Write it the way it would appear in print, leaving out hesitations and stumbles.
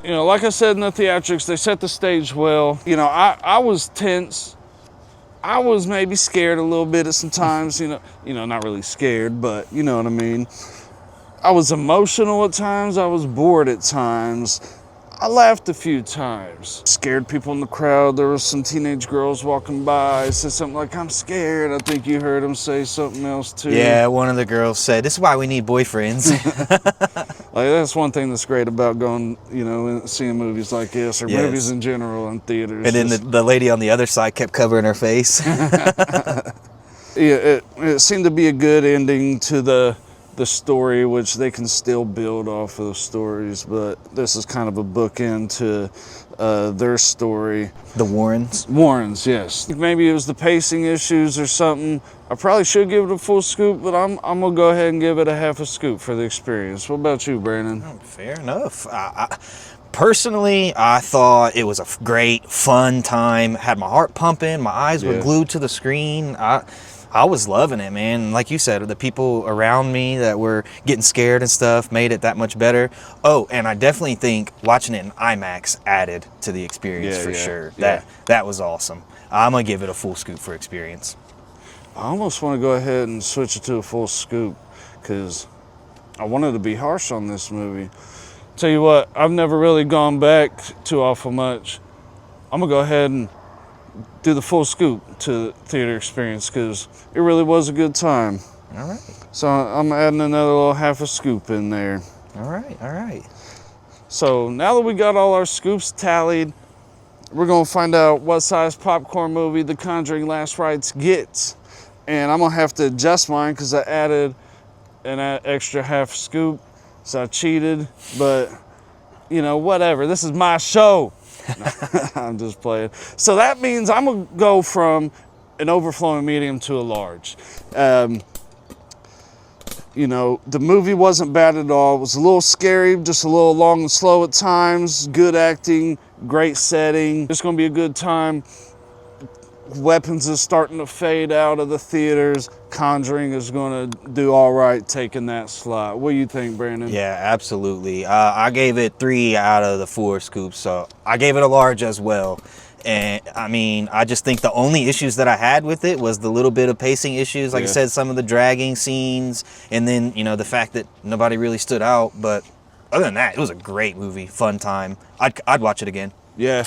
You know, like I said in the theatrics, they set the stage well. You know, I was tense. I was maybe scared a little bit at some times, you know, not really scared, but you know what I mean. I was emotional at times. I was bored at times. I laughed a few times. Scared people in the crowd. There were some teenage girls walking by. Said something like, "I'm scared." I think you heard them say something else too. Yeah, one of the girls said, "This is why we need boyfriends." Like, that's one thing that's great about going, you know, and seeing movies like this, or Yes. movies in general in theaters. And then the lady on the other side kept covering her face. Yeah, it seemed to be a good ending to the story, which they can still build off of the stories, but this is kind of a bookend to their story. The Warrens. Warrens, yes. Maybe it was the pacing issues or something. I probably should give it a full scoop, but I'm gonna go ahead and give it a half a scoop for the experience. What about you, Brandon? Fair enough. Personally, I thought it was a great, fun time. Had my heart pumping. My eyes were glued to the screen. I was loving it, man. Like you said, the people around me that were getting scared and stuff made it that much better. Oh, and I definitely think watching it in IMAX added to the experience for sure. That was awesome. I'm gonna give it a full scoop for experience. I almost want to go ahead and switch it to a full scoop because I wanted to be harsh on this movie. Tell you what, I've never really gone back too awful much. I'm gonna go ahead and do the full scoop to the theater experience because it really was a good time. All right. So I'm adding another little half a scoop in there. All right, all right. So now that we got all our scoops tallied, we're gonna find out what size popcorn movie the Conjuring Last Rites gets. And I'm gonna have to adjust mine because I added an extra half scoop, so I cheated, but you know, whatever, this is my show. I'm just playing. So that means I'm gonna go from an overflowing medium to a large. You know, the movie wasn't bad at all. It was a little scary, just a little long and slow at times. Good acting, great setting. It's gonna be a good time. Weapons is starting to fade out of the theaters. Conjuring is gonna do all right taking that slot. What do you think, Brandon? Yeah, absolutely. I gave it 3 out of the 4 scoops, so I gave it a large as well. And I mean, I just think the only issues that I had with it was the little bit of pacing issues. Like I said, some of the dragging scenes, and then, you know, the fact that nobody really stood out. But other than that, it was a great movie, fun time. I'd watch it again. Yeah,